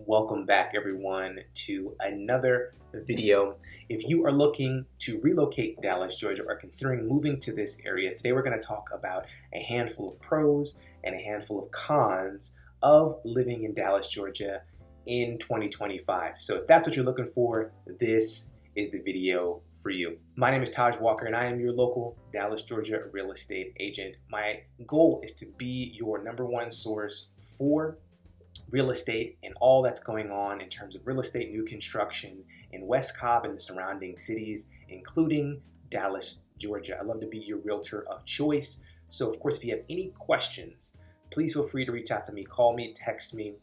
Welcome back everyone to another video. If you are looking to relocate Dallas, Georgia, or considering moving to this area, today we're going to talk about a handful of pros and a handful of cons of living in Dallas, Georgia in 2025. So if that's what you're looking for, this is the video for you. My name is Tajhwalker and I am your local Dallas, Georgia real estate agent. My goal is to be your #1 source for real estate and all that's going on in terms of real estate new construction in West Cobb and the surrounding cities, including Dallas, Georgia. I love to be your realtor of choice. So of course, if you have any questions, please feel free to reach out to me, call me, text me,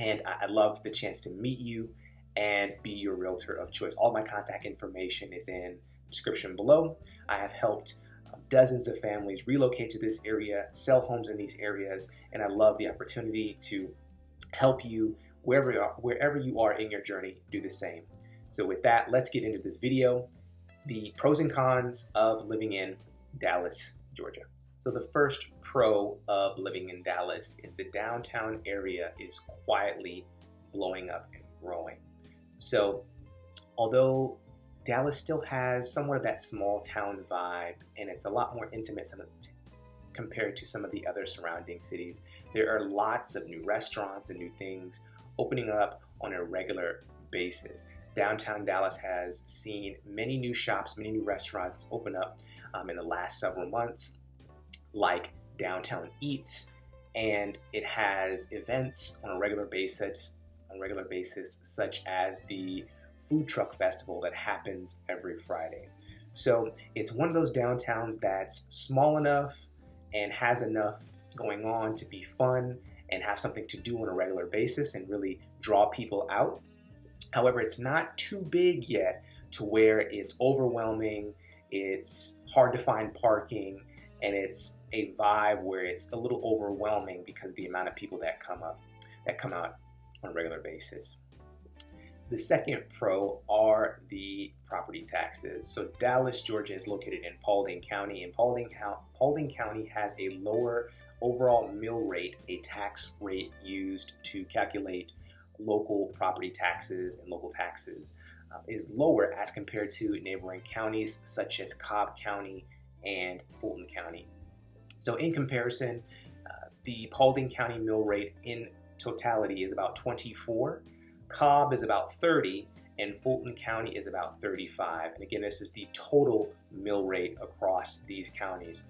and I'd love the chance to meet you and be your realtor of choice. All my contact information is in the description below. I have helped dozens of families relocate to this area, sell homes in these areas, and I love the opportunity to help you wherever you are in your journey do the same. So with that, let's get into this video, the pros and cons of living in Dallas, Georgia. So the first pro of living in Dallas is the downtown area is quietly blowing up and growing. So although Dallas still has somewhat of that small town vibe and it's a lot more intimate compared to some of the other surrounding cities, there are lots of new restaurants and new things opening up on a regular basis. Downtown Dallas has seen many new shops, many new restaurants open up in the last several months, like Downtown Eats, and it has events on a regular basis, such as the food truck festival that happens every Friday. So it's one of those downtowns that's small enough and has enough going on to be fun and have something to do on a regular basis and really draw people out. However, it's not too big yet to where it's overwhelming, it's hard to find parking, and it's a vibe where it's a little overwhelming because of the amount of people that come out on a regular basis. The second pro are the property taxes. So Dallas, Georgia is located in Paulding County, and Paulding County has a lower overall mill rate, a tax rate used to calculate local property taxes and local taxes is lower as compared to neighboring counties such as Cobb County and Fulton County. So in comparison, the Paulding County mill rate in totality is about 24. Cobb is about 30, and Fulton County is about 35. And again, this is the total mill rate across these counties.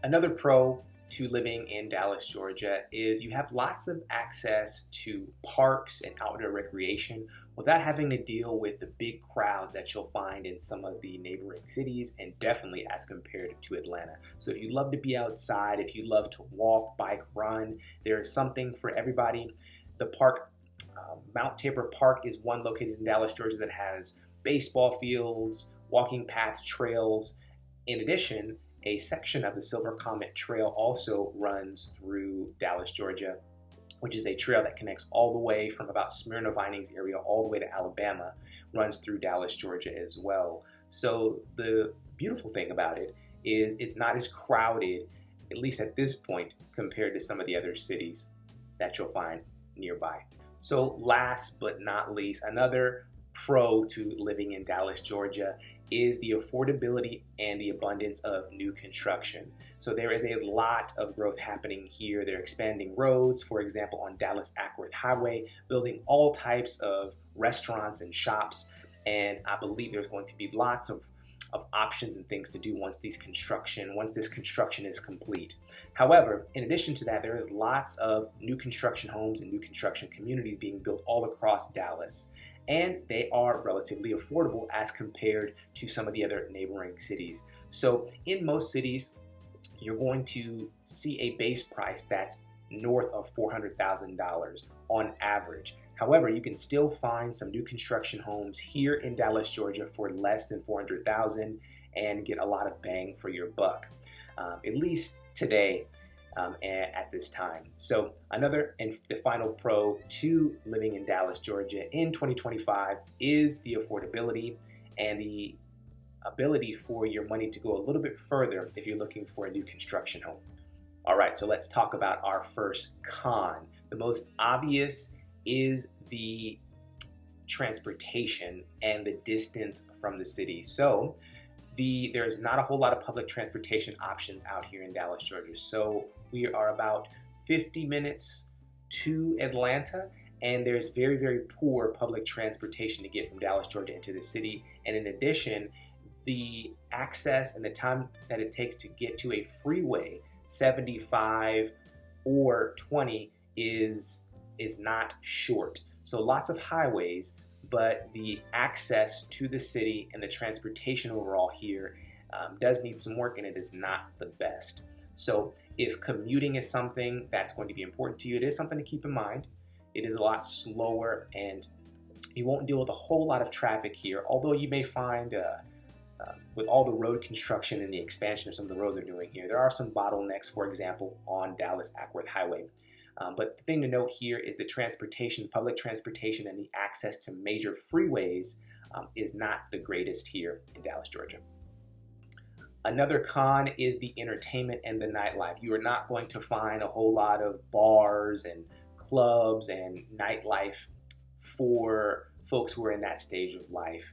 Another pro to living in Dallas, Georgia is you have lots of access to parks and outdoor recreation without having to deal with the big crowds that you'll find in some of the neighboring cities, and definitely as compared to Atlanta. So if you love to be outside, if you love to walk, bike, run, there is something for everybody. The park, Mount Tabor Park, is one located in Dallas, Georgia that has baseball fields, walking paths, trails. In addition, a section of the Silver Comet Trail also runs through Dallas, Georgia, which is a trail that connects all the way from about Smyrna Vinings area all the way to Alabama, runs through Dallas, Georgia as well. So the beautiful thing about it is it's not as crowded, at least at this point, compared to some of the other cities that you'll find nearby. So last but not least, another pro to living in Dallas, Georgia is the affordability and the abundance of new construction. So there is a lot of growth happening here. They're expanding roads, for example, on Dallas-Ackworth Highway, building all types of restaurants and shops. And I believe there's going to be lots of options and things to do once this construction is complete. However, in addition to that, there is lots of new construction homes and new construction communities being built all across Dallas, and they are relatively affordable as compared to some of the other neighboring cities. So in most cities, you're going to see a base price that's north of $400,000 on average. However, you can still find some new construction homes here in Dallas, Georgia for less than $400,000 and get a lot of bang for your buck, at least today at this time. So another and the final pro to living in Dallas, Georgia in 2025 is the affordability and the ability for your money to go a little bit further if you're looking for a new construction home. All right, so let's talk about our first con. The most obvious is the transportation and the distance from the city. So there's not a whole lot of public transportation options out here in Dallas, Georgia. So we are about 50 minutes to Atlanta, and there's very, very poor public transportation to get from Dallas, Georgia into the city. And in addition, the access and the time that it takes to get to a freeway, 75 or 20, is not short. So lots of highways, but the access to the city and the transportation overall here does need some work, and it is not the best. So if commuting is something that's going to be important to you, it is something to keep in mind. It is a lot slower, and you won't deal with a whole lot of traffic here, although you may find with all the road construction and the expansion of some of the roads they're doing here, there are some bottlenecks, for example, on Dallas-Acworth Highway. But the thing to note here is the transportation, public transportation, and the access to major freeways is not the greatest here in Dallas, Georgia. Another con is the entertainment and the nightlife. You are not going to find a whole lot of bars and clubs and nightlife for folks who are in that stage of life.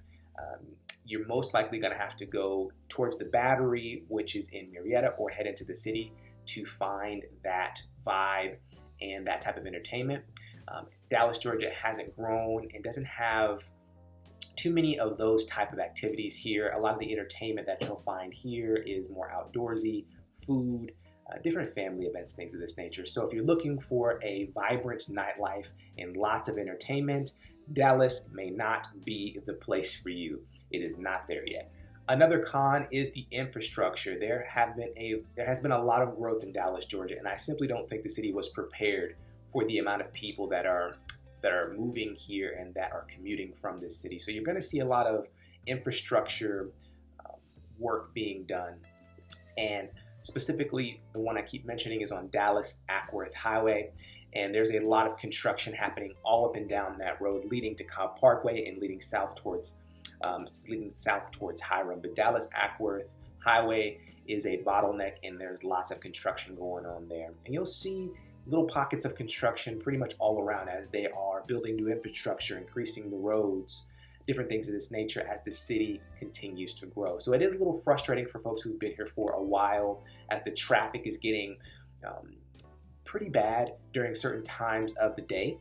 You're most likely going to have to go towards the Battery, which is in Marietta, or head into the city to find that vibe and that type of entertainment. Dallas, Georgia hasn't grown and doesn't have too many of those type of activities here. A lot of the entertainment that you'll find here is more outdoorsy, food, different family events, things of this nature. So if you're looking for a vibrant nightlife and lots of entertainment, Dallas may not be the place for you. It is not there yet. Another con is the infrastructure. There has been a lot of growth in Dallas, Georgia, and I simply don't think the city was prepared for the amount of people that are moving here and that are commuting from this city. So you're going to see a lot of infrastructure work being done, and specifically the one I keep mentioning is on Dallas-Acworth Highway. And there's a lot of construction happening all up and down that road, leading to Cobb Parkway and leading south towards Hiram. But Dallas-Acworth Highway is a bottleneck, and there's lots of construction going on there. And you'll see little pockets of construction pretty much all around as they are building new infrastructure, increasing the roads, different things of this nature as the city continues to grow. So it is a little frustrating for folks who've been here for a while, as the traffic is getting pretty bad during certain times of the day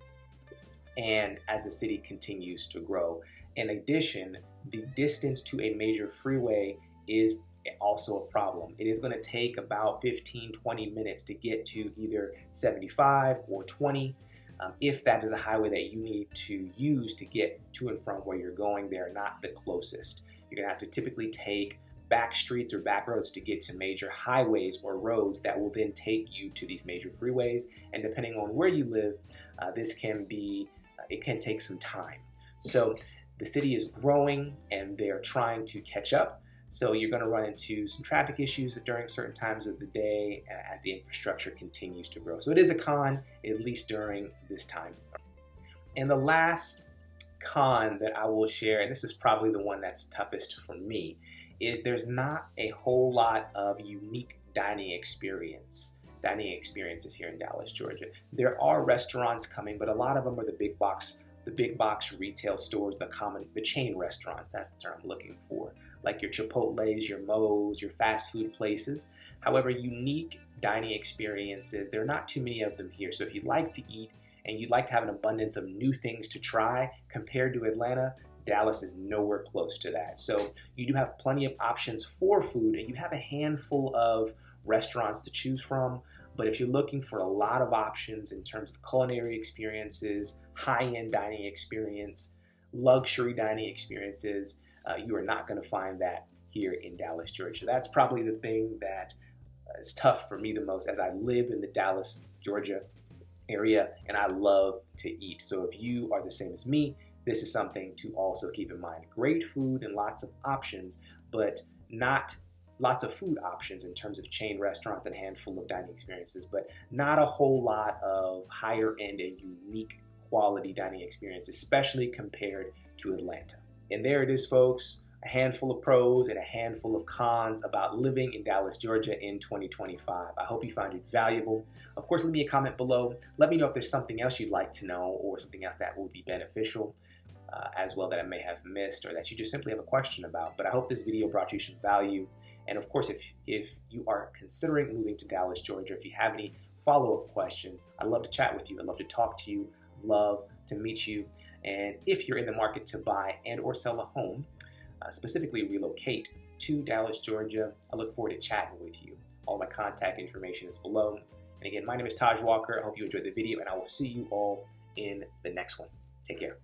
and as the city continues to grow. In addition, the distance to a major freeway is also a problem. It is going to take about 15-20 minutes to get to either 75 or 20 if that is a highway that you need to use to get to and from where you're going. They're not the closest. You're going to have to typically take back streets or back roads to get to major highways or roads that will then take you to these major freeways. And depending on where you live, it can take some time. So the city is growing and they're trying to catch up. So you're going to run into some traffic issues during certain times of the day as the infrastructure continues to grow. So it is a con, at least during this time. And the last con that I will share, and this is probably the one that's toughest for me, is there's not a whole lot of unique dining experiences here in Dallas, Georgia. There are restaurants coming, but a lot of them are the big box retail stores, the chain restaurants. That's the term I'm looking for, like your Chipotle's, your Moe's, your fast food places. However, unique dining experiences, there are not too many of them here. So if you'd like to eat and you'd like to have an abundance of new things to try compared to Atlanta, Dallas is nowhere close to that. So you do have plenty of options for food, and you have a handful of restaurants to choose from. But if you're looking for a lot of options in terms of culinary experiences, high-end dining experience, luxury dining experiences, you are not going to find that here in Dallas, Georgia. That's probably the thing that is tough for me the most, as I live in the Dallas, Georgia area, and I love to eat. So if you are the same as me, this is something to also keep in mind. Great food and lots of options, but not lots of food options in terms of chain restaurants and a handful of dining experiences, but not a whole lot of higher end and unique quality dining experience, especially compared to Atlanta. And there it is, folks. a handful of pros and a handful of cons about living in Dallas, Georgia in 2025. I hope you found it valuable. Of course, leave me a comment below. Let me know if there's something else you'd like to know or something else that would be beneficial as well that I may have missed or that you just simply have a question about. But I hope this video brought you some value. And of course, if you are considering moving to Dallas, Georgia, if you have any follow-up questions, I'd love to chat with you. I'd love to talk to you, love to meet you. And if you're in the market to buy and or sell a home, specifically relocate to Dallas, Georgia, I look forward to chatting with you. All my contact information is below. And again, my name is Tajhwalker. I hope you enjoyed the video, and I will see you all in the next one. Take care.